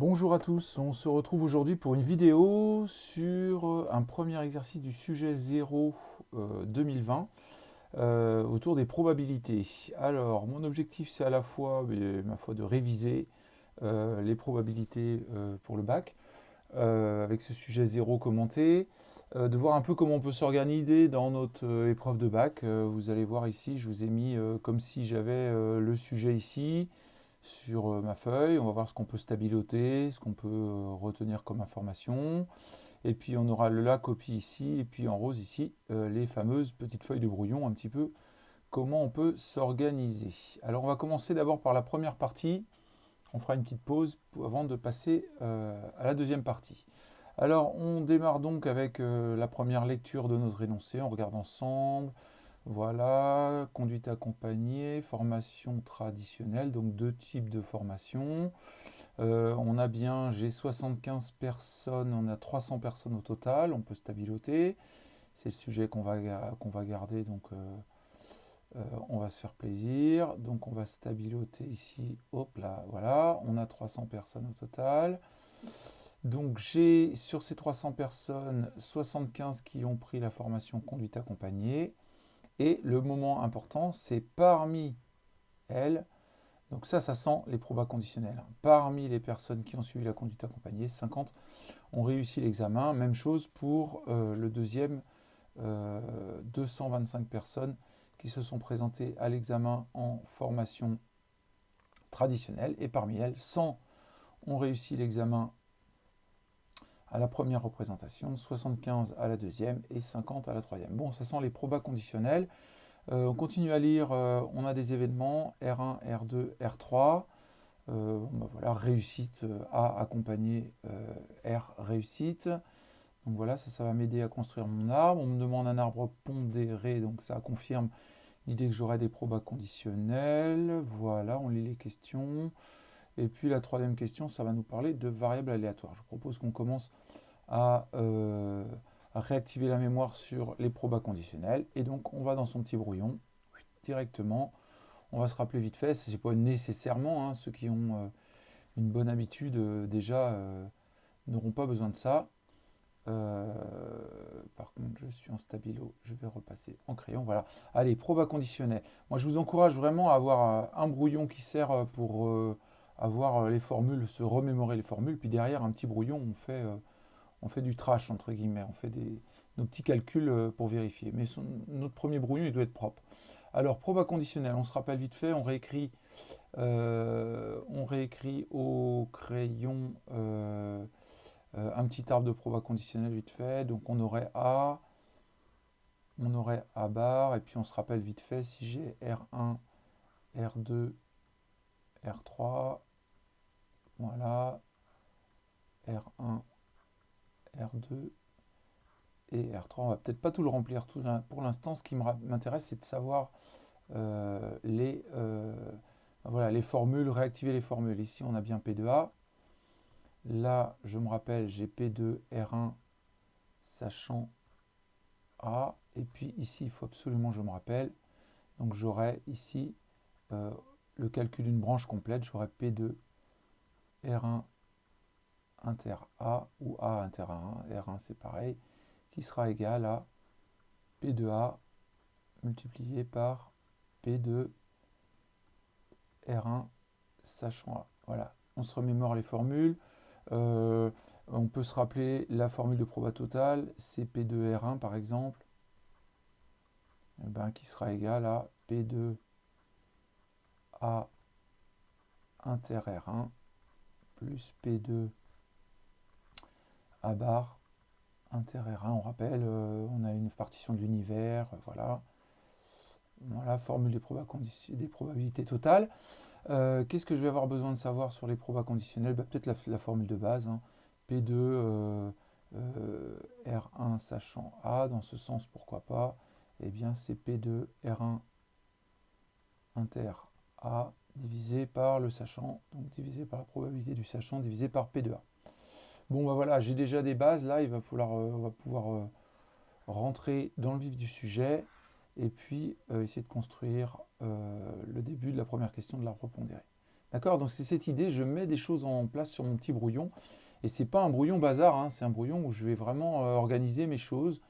Bonjour à tous, on se retrouve aujourd'hui pour une vidéo sur un premier exercice du sujet 0 2020 autour des probabilités. Alors, mon objectif c'est à la fois, ma foi, de réviser les probabilités pour le bac avec ce sujet 0 commenté, de voir un peu comment on peut s'organiser dans notre épreuve de bac. Vous allez voir ici, je vous ai mis comme si j'avais le sujet ici sur ma feuille. On va voir ce qu'on peut stabiloter, ce qu'on peut retenir comme information. Et puis on aura la copie ici, et puis en rose ici, les fameuses petites feuilles de brouillon, un petit peu comment on peut s'organiser. Alors on va commencer d'abord par la première partie. On fera une petite pause avant de passer à la deuxième partie. Alors on démarre donc avec la première lecture de notre énoncé. On regarde ensemble. Voilà, conduite accompagnée, formation traditionnelle, donc deux types de formation. On a bien, j'ai 75 personnes, on a 300 personnes au total, on peut stabiloter. C'est le sujet qu'on va garder, donc on va se faire plaisir. Donc on va stabiloter ici, hop là, voilà, on a 300 personnes au total. Donc j'ai sur ces 300 personnes, 75 qui ont pris la formation conduite accompagnée. Et le moment important, c'est parmi elles, donc ça sent les probas conditionnels. Parmi les personnes qui ont suivi la conduite accompagnée, 50 ont réussi l'examen. Même chose pour le deuxième, 225 personnes qui se sont présentées à l'examen en formation traditionnelle. Et parmi elles, 100 ont réussi l'examen à la première représentation, 75 à la deuxième et 50 à la troisième. Bon, ça sent les probas conditionnels. On continue à lire, on a des événements R1, R2, R3. Voilà, réussite A accompagné R réussite. Donc voilà, ça va m'aider à construire mon arbre. On me demande un arbre pondéré, donc ça confirme l'idée que j'aurai des probas conditionnels. Voilà, on lit les questions. Et puis la troisième question, ça va nous parler de variables aléatoires. Je propose qu'on commence à réactiver la mémoire sur les probas conditionnels. Et donc on va dans son petit brouillon directement. On va se rappeler vite fait, ce n'est pas nécessairement, hein, ceux qui ont une bonne habitude déjà n'auront pas besoin de ça. Par contre, je suis en stabilo, je vais repasser en crayon. Voilà. Allez, proba conditionnel. Moi, je vous encourage vraiment à avoir un brouillon qui sert pour avoir les formules, se remémorer les formules. Puis derrière, un petit brouillon, on fait du trash, entre guillemets. On fait nos petits calculs pour vérifier. Mais notre premier brouillon, il doit être propre. Alors, proba conditionnel, on se rappelle vite fait, on réécrit au crayon un petit arbre de proba conditionnel vite fait. Donc on aurait A bar, et puis on se rappelle vite fait si j'ai R1, R2, R3, voilà, R1, R2 et R3. On va peut-être pas tout le remplir tout pour l'instant. Ce qui m'intéresse, c'est de savoir voilà, les formules, réactiver les formules. Ici, on a bien P2A. Là, je me rappelle, j'ai P2, R1, sachant A. Et puis ici, il faut absolument que je me rappelle. Donc j'aurai ici le calcul d'une branche complète. J'aurai P2, R1, inter A ou A inter A1. R1, c'est pareil. Qui sera égal à P2A multiplié par P2, R1, sachant A. Voilà. On se remémore les formules. On peut se rappeler la formule de proba totale, c'est P2R1 par exemple, qui sera égal à P2A inter R1 plus P2 A bar inter R1. On rappelle, on a une partition de l'univers, voilà. Voilà, formule des probabilités totales. Qu'est-ce que je vais avoir besoin de savoir sur les probas conditionnels? Peut-être la formule de base, hein. P2 R1 sachant A, dans ce sens pourquoi pas. Eh bien c'est P2 R1 inter A divisé par le sachant, donc divisé par la probabilité du sachant, divisé par P2A. Bon voilà, j'ai déjà des bases, là on va pouvoir rentrer dans le vif du sujet et puis essayer de construire le début de la première question de l'arbre pondéré. D'accord? Donc c'est cette idée, je mets des choses en place sur mon petit brouillon. Et c'est pas un brouillon bazar, hein, c'est un brouillon où je vais vraiment organiser mes choses.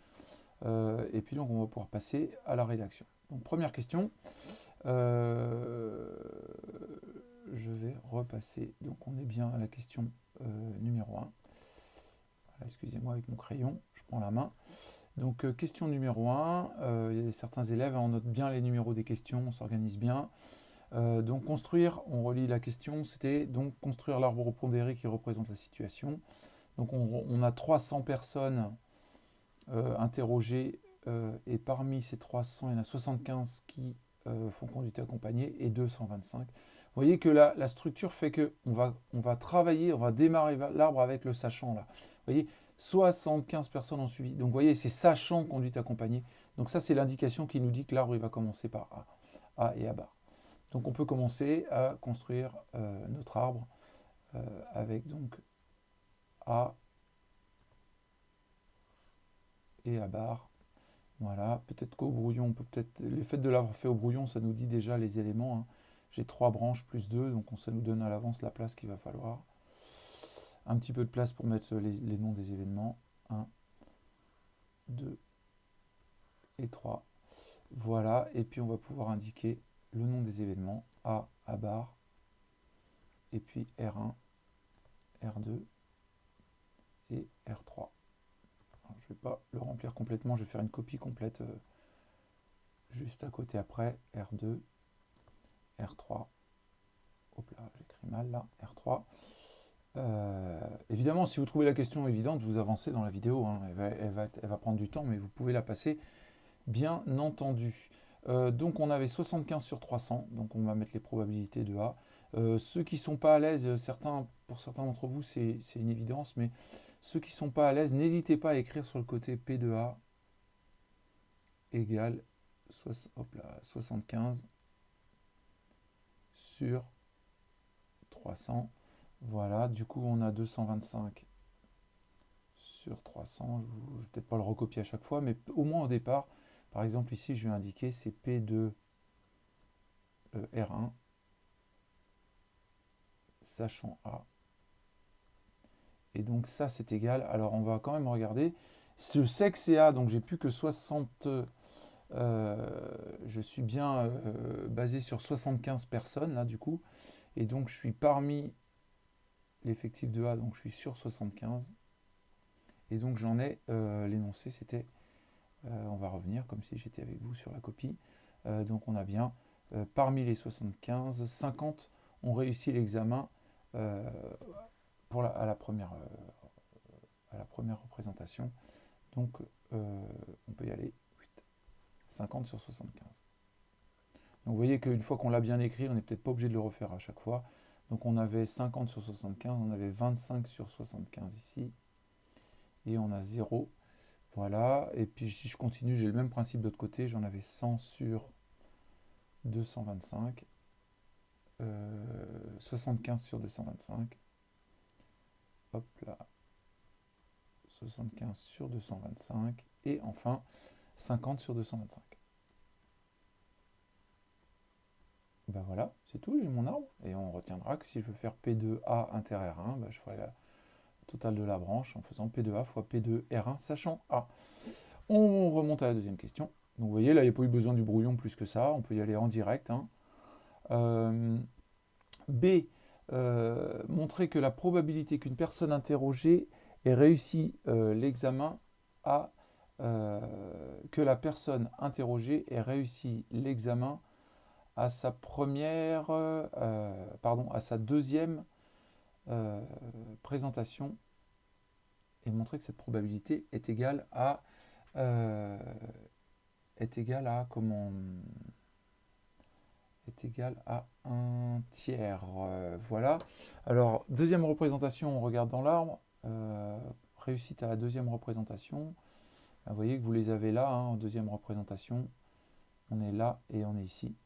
Et puis donc on va pouvoir passer à la rédaction. Donc première question. Euh, je vais repasser. Donc on est bien à la question numéro 1. Voilà, excusez-moi avec mon crayon, je prends la main. Donc question numéro 1, il y a certains élèves, on note bien les numéros des questions, on s'organise bien. Donc construire, on relit la question, c'était donc construire l'arbre pondéré qui représente la situation. Donc on a 300 personnes interrogées et parmi ces 300, il y en a 75 qui font conduite accompagnée et 225. Vous voyez que la structure fait que on va travailler, on va démarrer l'arbre avec le sachant là. Vous voyez, 75 personnes ont suivi. Donc vous voyez, c'est sachant conduite accompagnée. Donc ça, c'est l'indication qui nous dit que l'arbre il va commencer par A et A bar. Donc on peut commencer à construire notre arbre avec donc A et A bar. Voilà, peut-être qu'au brouillon, on peut peut-être. Le fait de l'avoir fait au brouillon, ça nous dit déjà les éléments, hein. J'ai 3 branches plus 2, donc ça nous donne à l'avance la place qu'il va falloir. Un petit peu de place pour mettre les noms des événements. 1, 2 et 3. Voilà, et puis on va pouvoir indiquer le nom des événements, A bar, et puis R1, R2 et R3. Alors, je ne vais pas le remplir complètement, je vais faire une copie complète juste à côté après. R2, R3. Hop là, j'écris mal là, R3. Évidemment, si vous trouvez la question évidente, vous avancez dans la vidéo, hein. Elle va prendre du temps, mais vous pouvez la passer, bien entendu. Donc on avait 75 sur 300, donc on va mettre les probabilités de A. Ceux qui ne sont pas à l'aise, pour certains d'entre vous, c'est une évidence, mais ceux qui ne sont pas à l'aise, n'hésitez pas à écrire sur le côté P de A égale 75 sur 300. Voilà, du coup on a 225 sur 300. Je ne vais peut-être pas le recopier à chaque fois, mais au moins au départ, par exemple ici je vais indiquer c'est P2 R1 sachant A. Et donc ça c'est égal, alors on va quand même regarder, je sais que c'est A, donc j'ai plus que 60, je suis bien basé sur 75 personnes là du coup, et donc je suis parmi l'effectif de A, donc je suis sur 75, et donc j'en ai l'énoncé, c'était, on va revenir comme si j'étais avec vous sur la copie, donc on a bien, parmi les 75, 50 ont réussi l'examen à la première représentation. Donc on peut y aller, 50 sur 75. Donc vous voyez qu'une fois qu'on l'a bien écrit, on n'est peut-être pas obligé de le refaire à chaque fois. Donc on avait 50 sur 75, on avait 25 sur 75 ici, et on a 0. Voilà, et puis si je continue, j'ai le même principe de l'autre côté, j'en avais 100 sur 225, 75 sur 225, hop là, 75 sur 225, et enfin 50 sur 225. Ben voilà, c'est tout, j'ai mon arbre, et on retiendra que si je veux faire P2A inter R1, ben je ferai la totale de la branche en faisant P2A fois P2R1, sachant A. On remonte à la deuxième question. Donc vous voyez, là, il n'y a pas eu besoin du brouillon plus que ça, on peut y aller en direct, hein. B, montrer que la probabilité qu'une personne interrogée ait réussi l'examen a que la personne interrogée ait réussi l'examen à sa à sa deuxième présentation, et montrer que cette probabilité est égale à comment est égale à 1 tiers. Voilà. Alors, deuxième représentation, on regarde dans l'arbre. Réussite à la deuxième représentation. Vous voyez que vous les avez là, hein, en deuxième représentation. On est là et on est ici.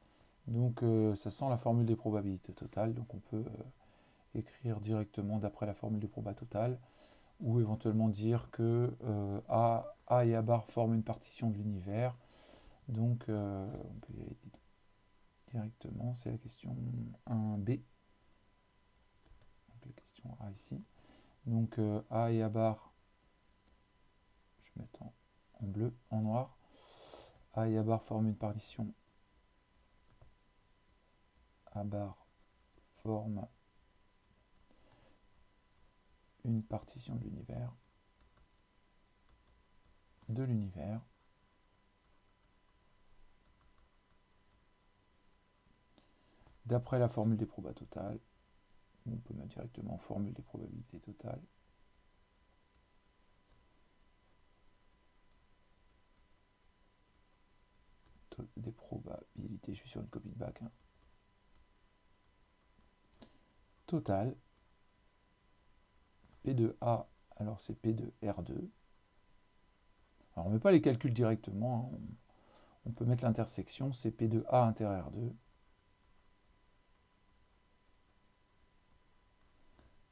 Donc, ça sent la formule des probabilités totales. Donc, on peut écrire directement d'après la formule de proba totale, ou éventuellement dire que A et A bar forment une partition de l'univers. Donc, on peut y aller directement, c'est la question 1b. ici. Donc A et A bar, je vais mettre en bleu, en noir. A et A bar forment une partition. A bar forme une partition de l'univers. D'après la formule des probas totales, on peut mettre directement formule des probabilités totales. Des probabilités, je suis sur une copie de bac. Hein. Total. P de A, alors c'est P de R2. Alors on ne met pas les calculs directement, hein. On peut mettre l'intersection, c'est P de A inter R2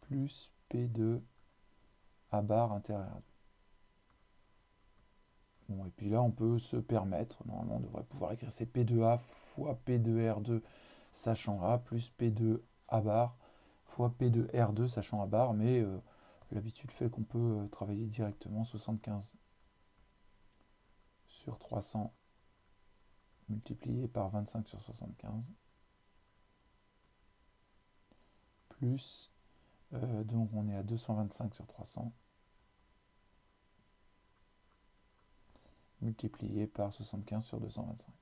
plus P de A bar inter R2. Bon, et puis là on peut se permettre, normalement on devrait pouvoir écrire c'est P de A fois P de R2 sachant A plus P de A bar fois P de R2 sachant A bar, mais l'habitude fait qu'on peut travailler directement 75 sur 300 multiplié par 25 sur 75 plus, donc on est à 225 sur 300 multiplié par 75 sur 225.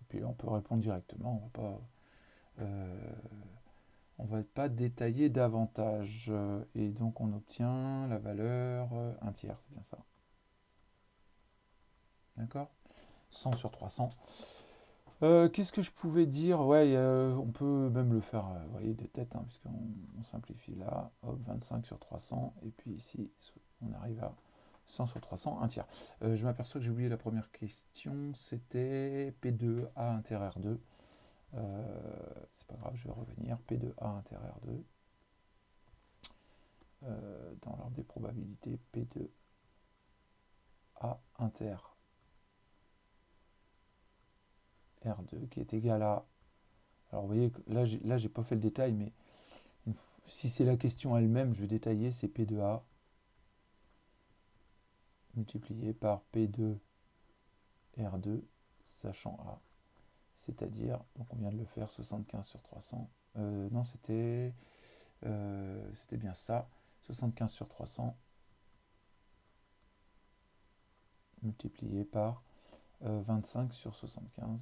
Et puis là on peut répondre directement, on va pas détailler davantage, et donc on obtient la valeur 1 tiers, c'est bien ça. D'accord, 100 sur 300. Qu'est-ce que je pouvais dire? Ouais, on peut même le faire, vous voyez, de tête, hein, puisqu'on simplifie là, hop, 25 sur 300, et puis ici, on arrive à 100 sur 300, 1 tiers. Je m'aperçois que j'ai oublié la première question, c'était P2A inter R2. C'est pas grave, je vais revenir. P2A inter R2. Dans l'ordre des probabilités, P2A inter R2 qui est égal à... Alors vous voyez, là j'ai pas fait le détail, mais si c'est la question elle-même, je vais détailler, c'est P2A multiplié par P2 R2 sachant A. C'est-à-dire, donc on vient de le faire, 75 sur 300. Non, c'était bien ça. 75 sur 300 multiplié par 25 sur 75.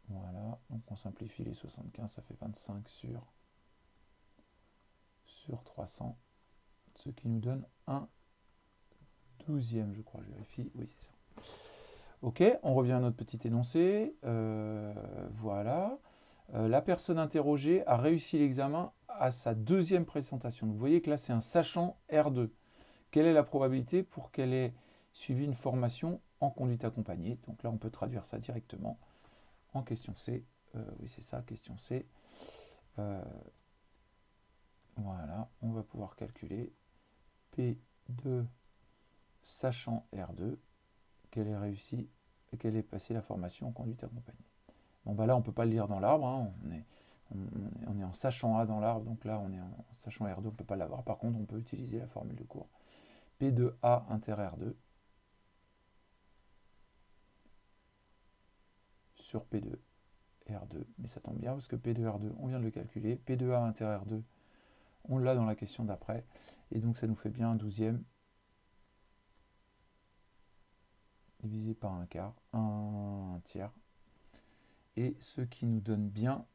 Voilà, donc on simplifie les 75, ça fait 25 sur 300, ce qui nous donne un 12e, je crois, je vérifie, oui c'est ça. Ok, on revient à notre petit énoncé, voilà. La personne interrogée a réussi l'examen à sa deuxième présentation. Donc, vous voyez que là c'est un sachant R2. Quelle est la probabilité pour qu'elle ait suivi une formation en conduite accompagnée? Donc là on peut traduire ça directement en question C. Oui c'est ça, question C. Voilà, on va pouvoir calculer P2 sachant R2, qu'elle ait réussi et qu'elle ait passé la formation en conduite accompagnée. Bon bah là on ne peut pas le lire dans l'arbre, hein. On est en sachant A dans l'arbre, donc là on est en sachant R2, on ne peut pas l'avoir. Par contre on peut utiliser la formule de cours. P2A inter R2 sur P2 R2, mais ça tombe bien parce que P2 R2 on vient de le calculer, P2A inter R2 on l'a dans la question d'après, et donc ça nous fait bien un 12e divisé par un quart, un tiers, et ce qui nous donne bien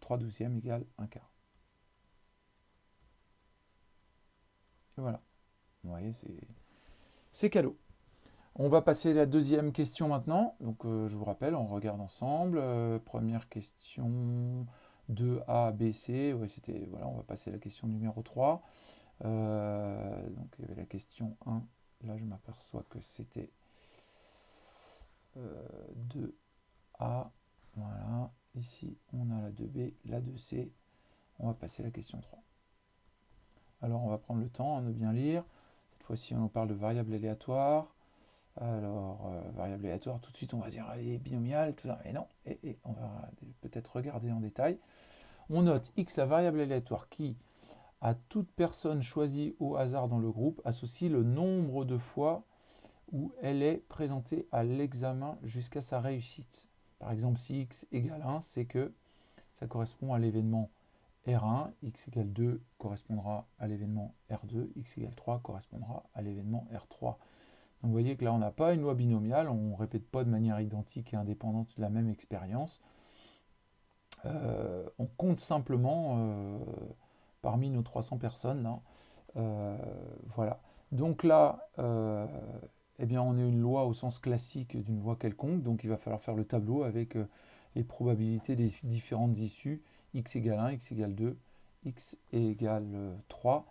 3 douzièmes égale un quart. Et voilà, vous voyez, c'est cadeau. On va passer à la deuxième question maintenant. Donc je vous rappelle, on regarde ensemble. Première question 2A, B, C. Ouais, voilà, on va passer à la question numéro 3. Donc il y avait la question 1. Là, je m'aperçois que c'était 2A. Voilà. Ici, on a la 2B, la 2C. On va passer à la question 3. Alors, on va prendre le temps de bien lire. Cette fois-ci, on nous parle de variables aléatoires. Alors, variable aléatoire, tout de suite on va dire, allez, binomial, tout ça. Mais non, et on va peut-être regarder en détail. On note x, la variable aléatoire qui, à toute personne choisie au hasard dans le groupe, associe le nombre de fois où elle est présentée à l'examen jusqu'à sa réussite. Par exemple, si x égale 1, c'est que ça correspond à l'événement R1, x égale 2 correspondra à l'événement R2, x égale 3 correspondra à l'événement R3. Donc vous voyez que là, on n'a pas une loi binomiale, on ne répète pas de manière identique et indépendante la même expérience. On compte simplement parmi nos 300 personnes. Là. Voilà. Donc là, eh bien, on a une loi au sens classique d'une loi quelconque, donc il va falloir faire le tableau avec les probabilités des différentes issues, x égale 1, x égale 2, x égale 3.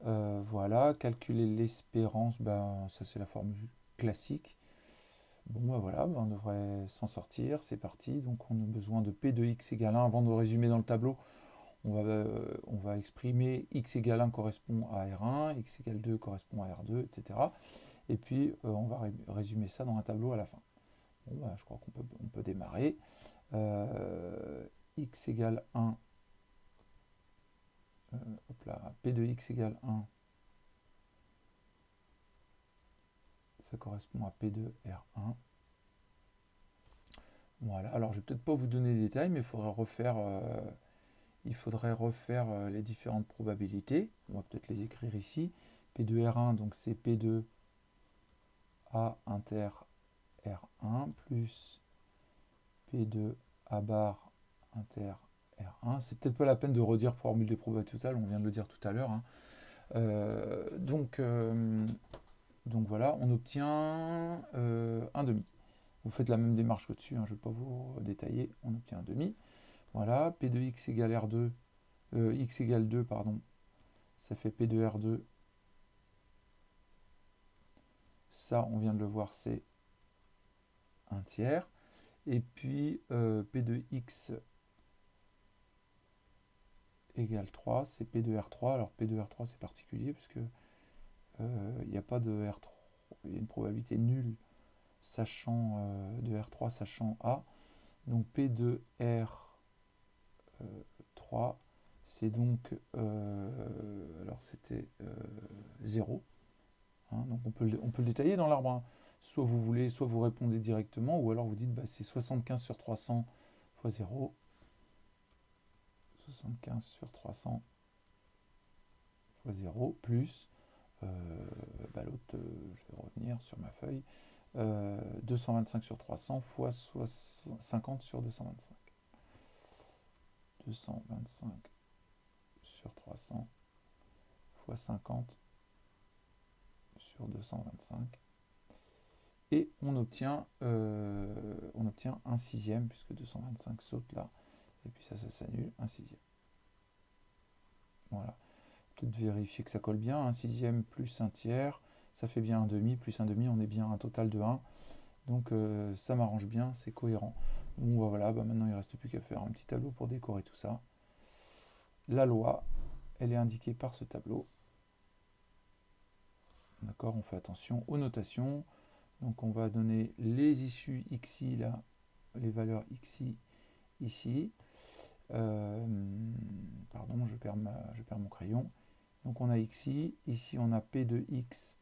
Voilà, calculer l'espérance, ben, ça c'est la formule classique. Bon, ben voilà, ben, on devrait s'en sortir, c'est parti. Donc on a besoin de P de x égale 1. Avant de résumer dans le tableau, on va exprimer x égale 1 correspond à R1, x égale 2 correspond à R2, etc. Et puis on va résumer ça dans un tableau à la fin. Bon, ben, je crois qu'on peut démarrer. X égale 1, hop là, P de x égale 1, ça correspond à P de R1. Voilà, alors je ne vais peut-être pas vous donner les détails, mais il faudrait refaire les différentes probabilités. On va peut-être les écrire ici. P de R1, donc c'est P de A inter R1 plus P de A bar inter R1. C'est peut-être pas la peine de redire formule des probabilités totales, on vient de le dire tout à l'heure. Hein. Donc voilà, on obtient un demi. Vous faites la même démarche au-dessus, hein, je ne vais pas vous détailler, on obtient un demi. Voilà, P de x égale R2, x égale 2, pardon, ça fait P de R2. Ça, on vient de le voir, c'est un tiers. Et puis, P de x égale 3, c'est P de R3. Alors, P de R3, c'est particulier, puisque il n'y a pas de R3, il y a une probabilité nulle sachant de R3 sachant A. Donc, P de R3, c'est donc, alors c'était 0. Hein, donc on peut le détailler dans l'arbre. Hein. Soit vous voulez, soit vous répondez directement, ou alors vous dites bah, c'est 75 sur 300 fois 0. 75 sur 300 fois 0, plus, bah, l'autre, je vais revenir sur ma feuille, 225 sur 300 fois 50 sur 225. 225 sur 300 fois 50 sur 225. Et on obtient un sixième, puisque 225 saute là, et puis ça s'annule, un sixième. Voilà. Peut-être vérifier que ça colle bien, un sixième plus un tiers, ça fait bien un demi, plus un demi, on est bien un total de 1. Donc ça m'arrange bien, c'est cohérent. Bon bah voilà, bah maintenant il ne reste plus qu'à faire un petit tableau pour décorer tout ça. La loi, elle est indiquée par ce tableau. D'accord, on fait attention aux notations. Donc on va donner les issues xi là, les valeurs xi ici. Pardon, je perds mon crayon. Donc on a xi, ici on a p de x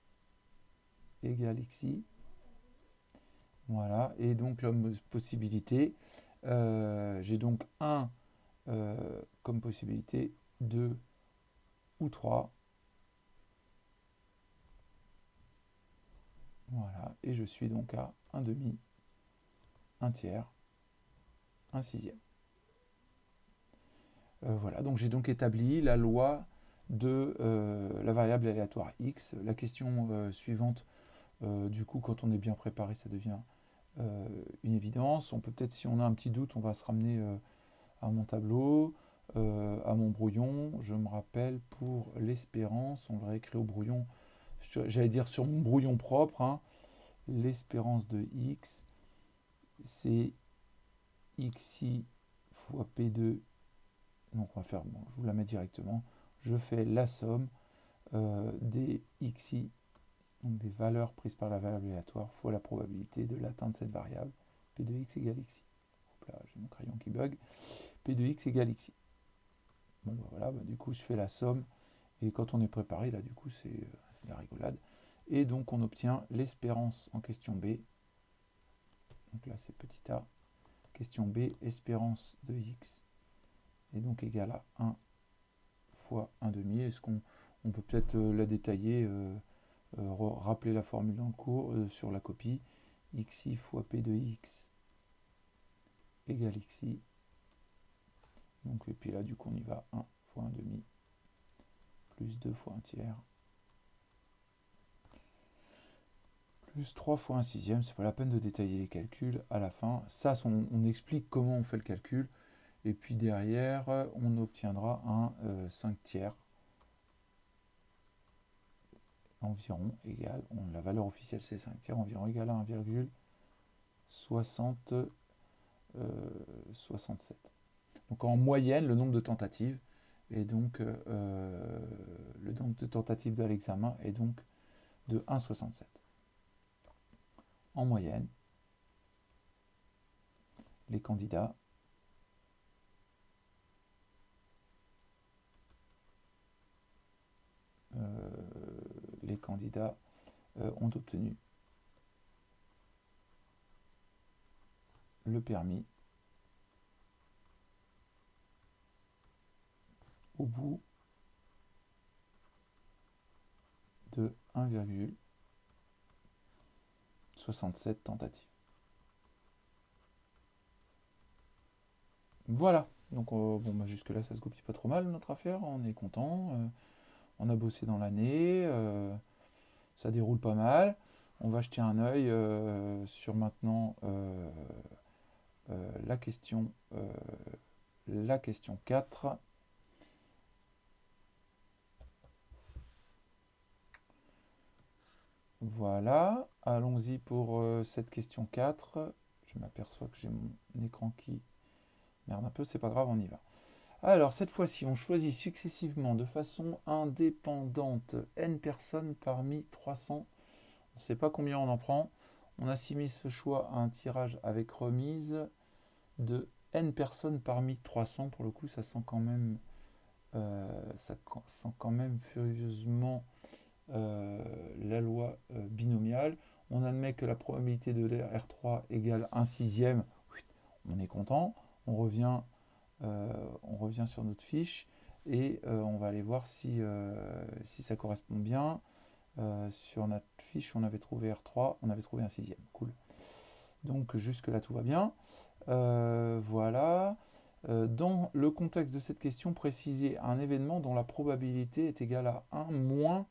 égale xi. Voilà, et donc la possibilité, j'ai donc 1 comme possibilité, 2 ou 3. Voilà, et je suis donc à un demi, un tiers, un sixième. Voilà, donc j'ai donc établi la loi de la variable aléatoire x. La question suivante, du coup, quand on est bien préparé, ça devient une évidence. On peut peut-être, si on a un petit doute, on va se ramener à mon tableau, à mon brouillon. Je me rappelle, pour l'espérance, on le réécrit au brouillon, j'allais dire sur mon brouillon propre, hein, l'espérance de x, c'est xi fois p2. Donc on va faire, bon, je vous la mets directement, je fais la somme des xi donc des valeurs prises par la variable aléatoire fois la probabilité de l'atteinte de cette variable, P de x égale xi. Hop là, j'ai mon crayon qui bug. P de x égale xi. Bon, bah voilà, bah, du coup, je fais la somme, et quand on est préparé, là, du coup, c'est la rigolade. Et donc, on obtient l'espérance en question B. Donc là, c'est petit a. Question B, espérance de x est donc égale à 1 fois 1 demi. Est-ce qu'on peut peut-être la détailler, rappeler la formule dans le cours sur la copie. Xi fois P de x égale xi. Donc, et puis là, du coup, on y va 1 fois 1 demi plus 2 fois 1 tiers plus 3 fois 1 sixième. C'est pas la peine de détailler les calculs à la fin. Ça, on explique comment on fait le calcul. Et puis derrière, on obtiendra un 5 tiers environ égal, la valeur officielle c'est 5 tiers, environ égal à 1,67. Donc en moyenne, le nombre de tentatives, et donc le nombre de tentatives de l'examen est donc de 1,67. En moyenne, les candidats ont obtenu le permis au bout de 1,67 tentatives. Voilà, donc bon, bah, jusque-là ça se copie pas trop mal notre affaire, on est content, on a bossé dans l'année, ça déroule pas mal. On va jeter un œil sur maintenant la question 4. Voilà, allons-y pour cette question 4. Je m'aperçois que j'ai mon écran qui merde un peu, c'est pas grave, on y va. Alors, cette fois-ci, on choisit successivement de façon indépendante n personnes parmi 300. On ne sait pas combien on en prend. On assimile ce choix à un tirage avec remise de n personnes parmi 300. Pour le coup, ça sent quand même, furieusement la loi binomiale. On admet que la probabilité de R3 égale 1 sixième. On est content. On revient sur notre fiche et on va aller voir si ça correspond bien. Sur notre fiche, on avait trouvé R3, on avait trouvé un sixième. Cool. Donc jusque là tout va bien. Voilà. Dans le contexte de cette question, préciser un événement dont la probabilité est égale à 1 moins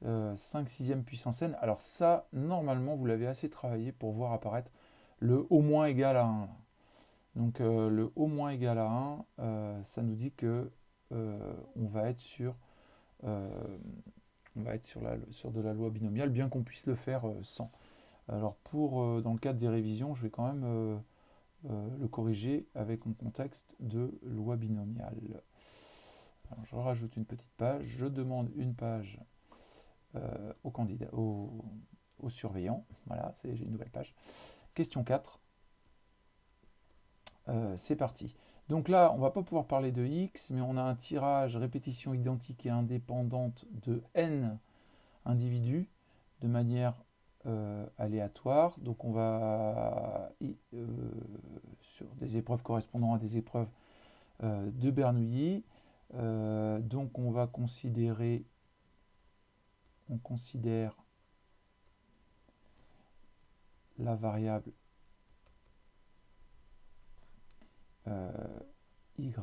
5 sixième puissance n. Alors ça, normalement, vous l'avez assez travaillé pour voir apparaître le au moins égal à 1. Donc le au moins égal à 1, ça nous dit que on va être sur de la loi binomiale, bien qu'on puisse le faire sans. Alors dans le cadre des révisions, je vais quand même le corriger avec mon contexte de loi binomiale. Alors, je rajoute une petite page, je demande une page au candidat, au surveillant. Voilà, j'ai une nouvelle page. Question 4. C'est parti. Donc là, on ne va pas pouvoir parler de x, mais on a un tirage répétition identique et indépendante de n individus de manière aléatoire. Donc on va, sur des épreuves correspondant à des épreuves de Bernoulli, donc on considère la variable y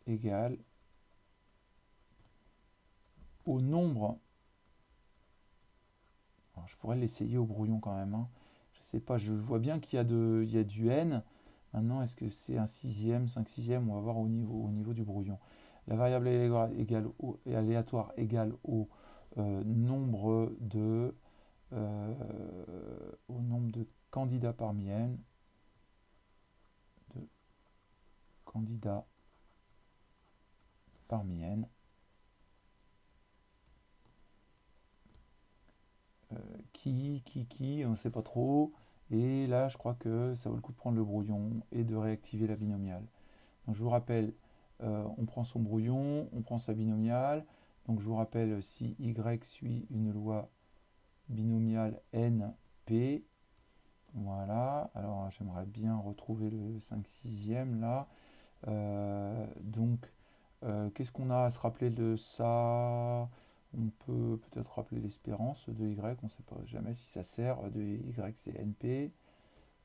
égale au nombre. Alors, je pourrais l'essayer au brouillon quand même. Hein. Je sais pas, je vois bien qu'il y a du n. Maintenant, est-ce que c'est un sixième, 5 sixième? On va voir au niveau du brouillon. La variable aléatoire égale au nombre de candidats parmi n. De candidats parmi n. qui, on ne sait pas trop. Et là, je crois que ça vaut le coup de prendre le brouillon et de réactiver la binomiale. Donc, je vous rappelle, on prend son brouillon, on prend sa binomiale. Donc, je vous rappelle, si y suit une loi binomiale NP, voilà. Alors, j'aimerais bien retrouver le 5/6 là. Donc, qu'est-ce qu'on a à se rappeler de ça? On peut peut-être rappeler l'espérance de y, on ne sait pas jamais si ça sert, de y c'est np,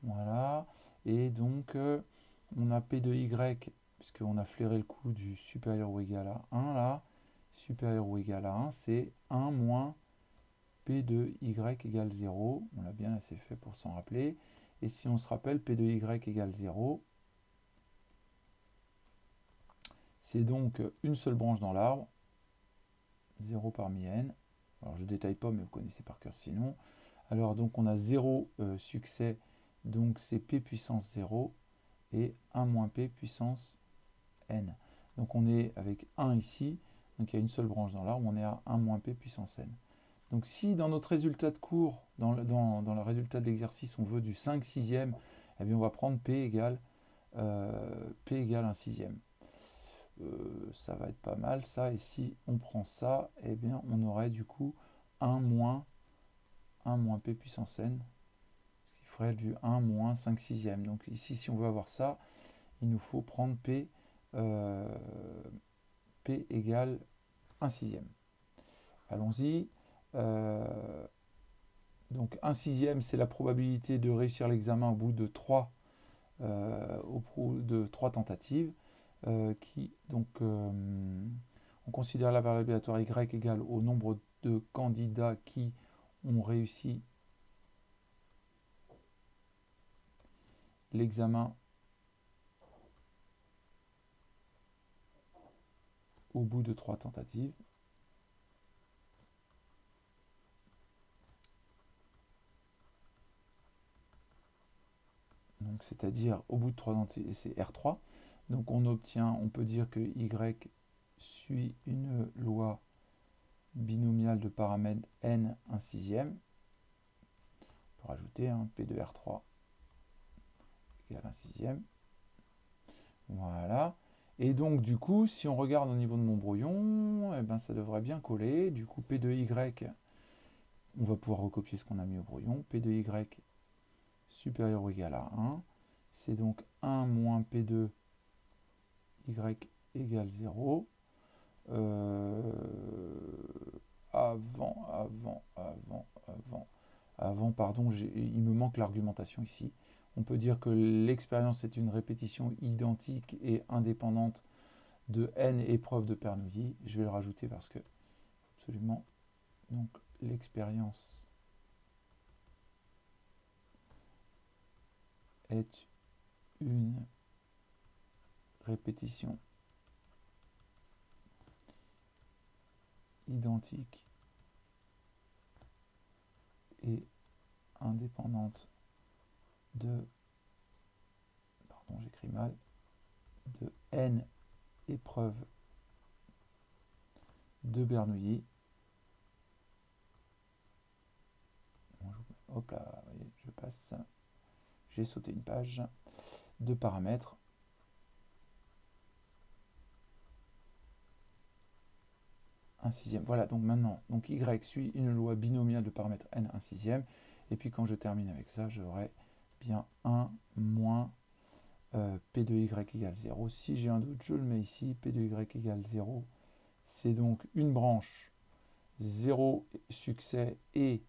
voilà, et donc on a p de y, puisqu'on a flairé le coup du supérieur ou égal à 1 là, supérieur ou égal à 1, c'est 1 moins p de y égale 0, on l'a bien assez fait pour s'en rappeler, et si on se rappelle, p de y égale 0, c'est donc une seule branche dans l'arbre, 0 parmi n. Alors je ne détaille pas, mais vous connaissez par cœur sinon. Alors donc on a 0 succès, donc c'est p puissance 0 et 1 moins p puissance n. Donc on est avec 1 ici, donc il y a une seule branche dans l'arbre, on est à 1 moins p puissance n. Donc si dans notre résultat de cours, dans le résultat de l'exercice, on veut du 5/6, eh bien on va prendre p égale 1/6. Ça va être pas mal ça, et si on prend ça, eh bien on aurait du coup 1 moins p puissance n, ce qui ferait du 1 moins 5/6. Donc ici, si on veut avoir ça, il nous faut prendre p égale 1/6. Allons-y. Donc 1/6, c'est la probabilité de réussir l'examen au bout de 3 tentatives. On considère la variable aléatoire y égale au nombre de candidats qui ont réussi l'examen au bout de 3 tentatives. Donc c'est-à-dire au bout de 3 tentatives, c'est R3. Donc on peut dire que y suit une loi binomiale de paramètres n 1/6. On peut rajouter p de R3 égale 1/6. Voilà. Et donc du coup, si on regarde au niveau de mon brouillon, eh ben, ça devrait bien coller. Du coup, p de y, on va pouvoir recopier ce qu'on a mis au brouillon. P de y supérieur ou égal à 1. C'est donc 1 moins p de y égale 0. Pardon, il me manque l'argumentation ici. On peut dire que l'expérience est une répétition identique et indépendante de n épreuves de Bernoulli. Je vais le rajouter parce que absolument. Donc l'expérience est une répétition identique et indépendante de, pardon j'écris mal, de n épreuves de Bernoulli. Hop là, je passe, j'ai sauté une page de paramètres. Un sixième. Voilà, donc maintenant, donc y suit une loi binomiale de paramètres n 1/6. Et puis quand je termine avec ça, j'aurai bien 1 moins p de y égale 0. Si j'ai un doute, je le mets ici. P de y égale 0. C'est donc une branche, 0 succès et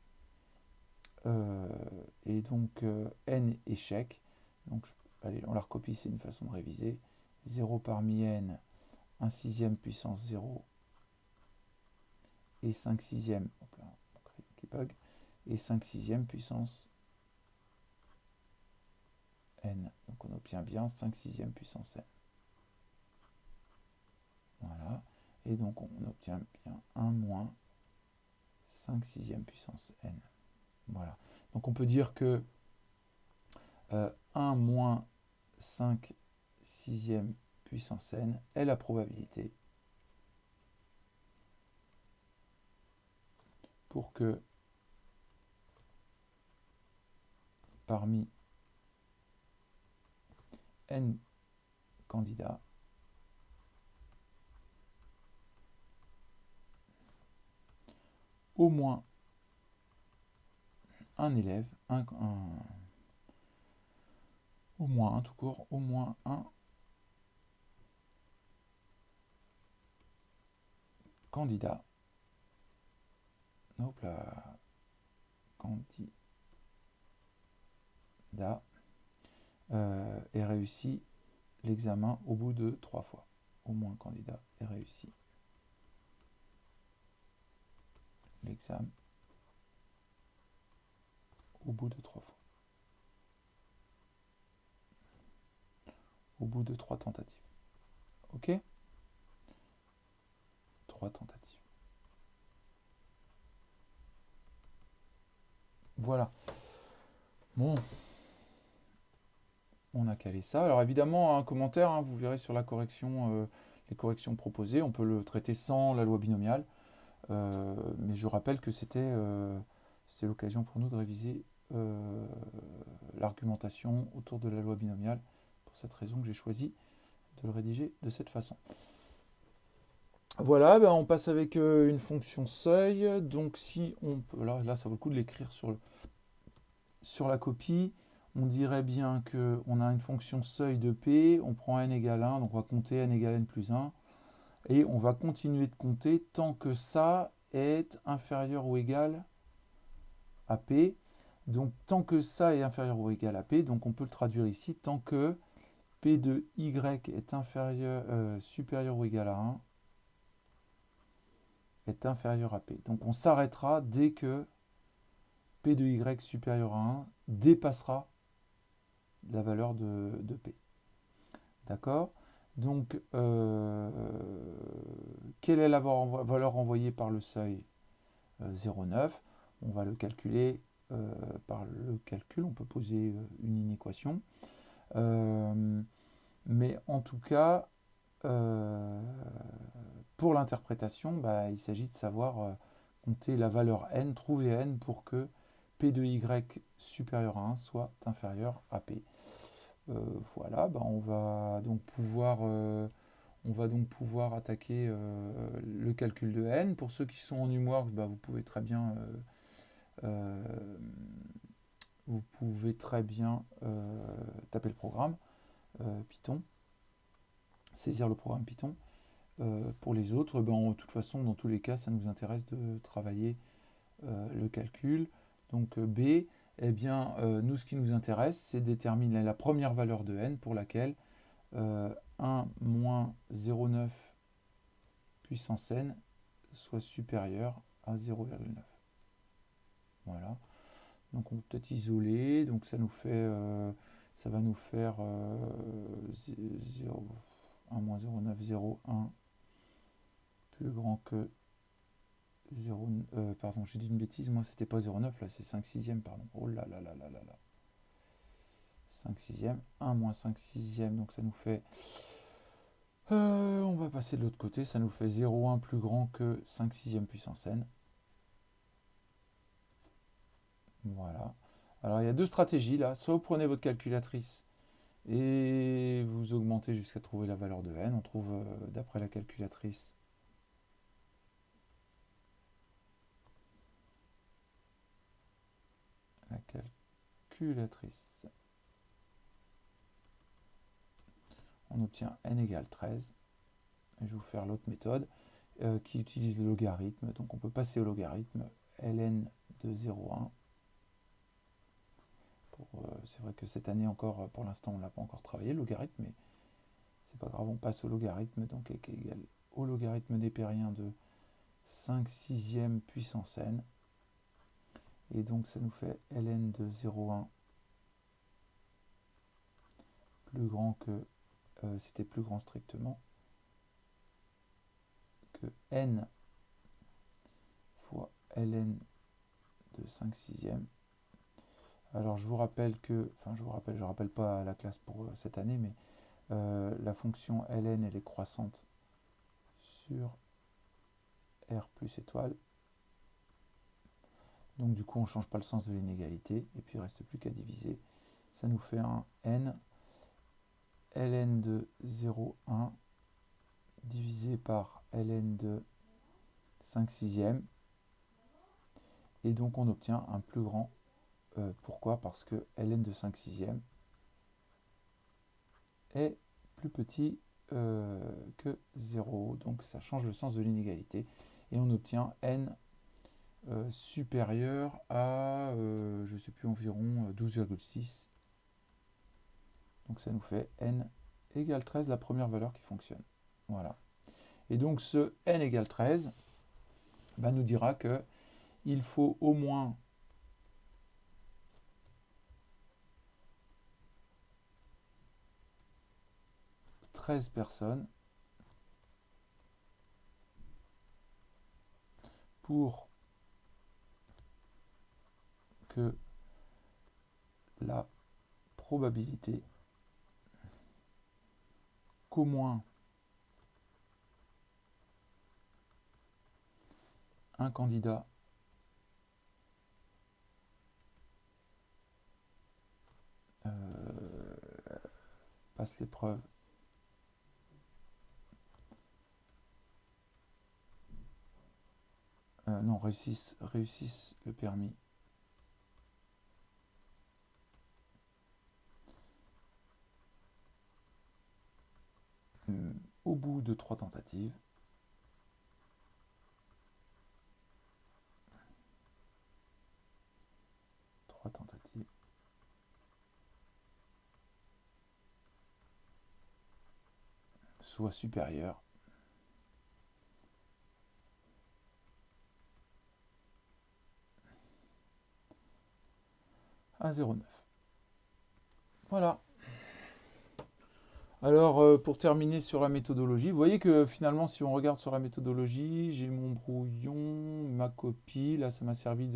donc n échec. Donc allez, on la recopie, c'est une façon de réviser. 0 parmi n, 1/6 puissance 0 et 5/6, hop là, qui bug, et 5/6 puissance n. Donc on obtient bien 5/6 puissance n. Voilà. Et donc on obtient bien 1 moins 5/6 puissance n. Voilà. Donc on peut dire que 1 moins 5/6 puissance n est la probabilité pour que parmi n candidats au moins un élève, au moins un tout court, au moins un candidat, hop là, candidat et réussi l'examen au bout de 3 fois. Au moins un candidat et réussi l'examen au bout de 3 fois. Au bout de 3 tentatives. Ok? 3 tentatives. Voilà. Bon. On a calé ça. Alors évidemment, un commentaire, hein, vous verrez sur la correction, les corrections proposées. On peut le traiter sans la loi binomiale. Mais je rappelle que c'est l'occasion pour nous de réviser l'argumentation autour de la loi binomiale. Pour cette raison que j'ai choisi de le rédiger de cette façon. Voilà, ben on passe avec une fonction seuil. Donc si on peut, là ça vaut le coup de l'écrire sur la copie. On dirait bien qu'on a une fonction seuil de P, on prend n égale 1, donc on va compter n égale n plus 1, et on va continuer de compter tant que ça est inférieur ou égal à P. Donc tant que ça est inférieur ou égal à P, donc on peut le traduire ici, tant que P de Y est supérieur ou égal à 1, est inférieur à P. Donc on s'arrêtera dès que P de Y supérieur à 1 dépassera la valeur de P. D'accord? Donc, quelle est la valeur envoyée par le seuil 0,9? On va le calculer par le calcul. On peut poser une inéquation. Mais en tout cas, pour l'interprétation, bah, il s'agit de savoir compter la valeur n, trouver n pour que P de Y supérieur à 1 soit inférieur à P. Voilà, bah on va donc pouvoir attaquer le calcul de n. Pour ceux qui sont en UMworks, bah, vous pouvez très bien taper le programme Python, saisir le programme Python. Pour les autres, ben, de toute façon, dans tous les cas, ça nous intéresse de travailler le calcul. Donc B, eh bien, nous, ce qui nous intéresse, c'est déterminer la première valeur de n pour laquelle 1 moins 0,9 puissance n soit supérieur à 0,9. Voilà. Donc on peut peut-être isoler. Donc ça va nous faire 1 moins 0,9, 0,1 plus grand que 0, pardon, j'ai dit une bêtise, moi c'était pas 0,9, là c'est 5 sixièmes, pardon. Oh là là là là là là. 5 sixièmes, 1 moins 5 sixièmes, donc ça nous fait... on va passer de l'autre côté, ça nous fait 0,1 plus grand que 5 sixièmes puissance n. Voilà. Alors il y a deux stratégies là, soit vous prenez votre calculatrice et vous augmentez jusqu'à trouver la valeur de n. On trouve d'après la calculatrice on obtient n égale 13. Et je vais vous faire l'autre méthode qui utilise le logarithme. Donc on peut passer au logarithme ln de 0,1. C'est vrai que cette année encore, pour l'instant, on n'a pas encore travaillé le logarithme, mais c'est pas grave, on passe au logarithme, donc égal au logarithme népérien de 5 sixièmes puissance n. Et donc ça nous fait ln de 0,1 plus grand que, c'était plus grand strictement, que n fois ln de 5 sixièmes. Alors je vous rappelle que, enfin je rappelle pas la classe pour cette année, mais la fonction ln elle est croissante sur r plus étoile. Donc du coup, on ne change pas le sens de l'inégalité. Et puis, il ne reste plus qu'à diviser. Ça nous fait un n ln de 0, 1 divisé par ln de 5 sixièmes. Et donc, on obtient un plus grand. Pourquoi? Parce que ln de 5 sixièmes est plus petit que 0. Donc, ça change le sens de l'inégalité. Et on obtient n supérieur à, je ne sais plus, environ 12,6. Donc ça nous fait n égale 13, la première valeur qui fonctionne. Voilà. Et donc ce n égale 13 nous dira que il faut au moins « 13 personnes pour que la probabilité qu'au moins un candidat passe l'épreuve non, réussissent le permis au bout de 3 tentatives. Soit supérieur à 0,9. Voilà. Alors, pour terminer sur la méthodologie, vous voyez que finalement, si on regarde sur la méthodologie, j'ai mon brouillon, ma copie, là ça m'a servi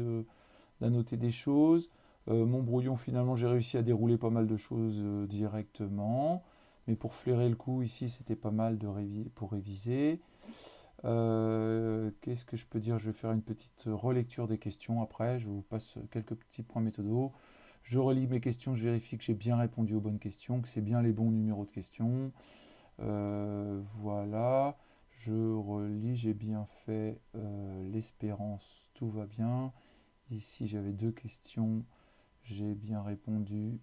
d'annoter des choses. Mon brouillon, finalement, j'ai réussi à dérouler pas mal de choses directement. Mais pour flairer le coup, ici, c'était pas mal pour réviser. Qu'est-ce que je peux dire? Je vais faire une petite relecture des questions après. Je vous passe quelques petits points méthodo. Je relis mes questions, je vérifie que j'ai bien répondu aux bonnes questions, que c'est bien les bons numéros de questions. Voilà. Je relis, j'ai bien fait l'espérance, tout va bien. Ici, j'avais 2 questions, j'ai bien répondu.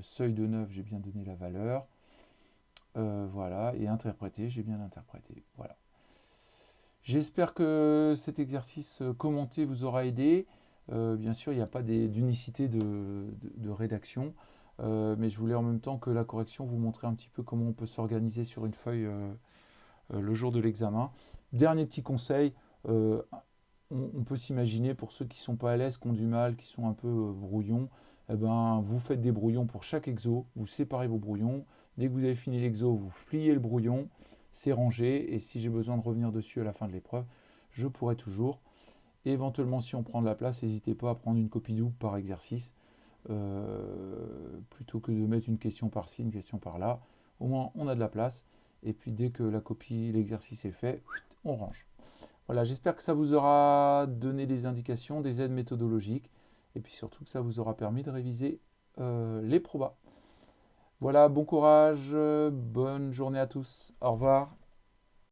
Seuil de 9, j'ai bien donné la valeur. Voilà. Et interpréter, j'ai bien interprété. Voilà. J'espère que cet exercice commenté vous aura aidé. Bien sûr, il n'y a pas d'unicité de rédaction, mais je voulais en même temps que la correction vous montrer un petit peu comment on peut s'organiser sur une feuille le jour de l'examen. Dernier petit conseil, on peut s'imaginer pour ceux qui ne sont pas à l'aise, qui ont du mal, qui sont un peu brouillons, vous faites des brouillons pour chaque exo, vous séparez vos brouillons. Dès que vous avez fini l'exo, vous pliez le brouillon, c'est rangé, et si j'ai besoin de revenir dessus à la fin de l'épreuve, je pourrai toujours. Et éventuellement, si on prend de la place, n'hésitez pas à prendre une copie double par exercice, plutôt que de mettre une question par-ci, une question par-là. Au moins, on a de la place, et puis dès que la copie, l'exercice est fait, on range. Voilà, j'espère que ça vous aura donné des indications, des aides méthodologiques, et puis surtout que ça vous aura permis de réviser les probas. Voilà, bon courage, bonne journée à tous, au revoir.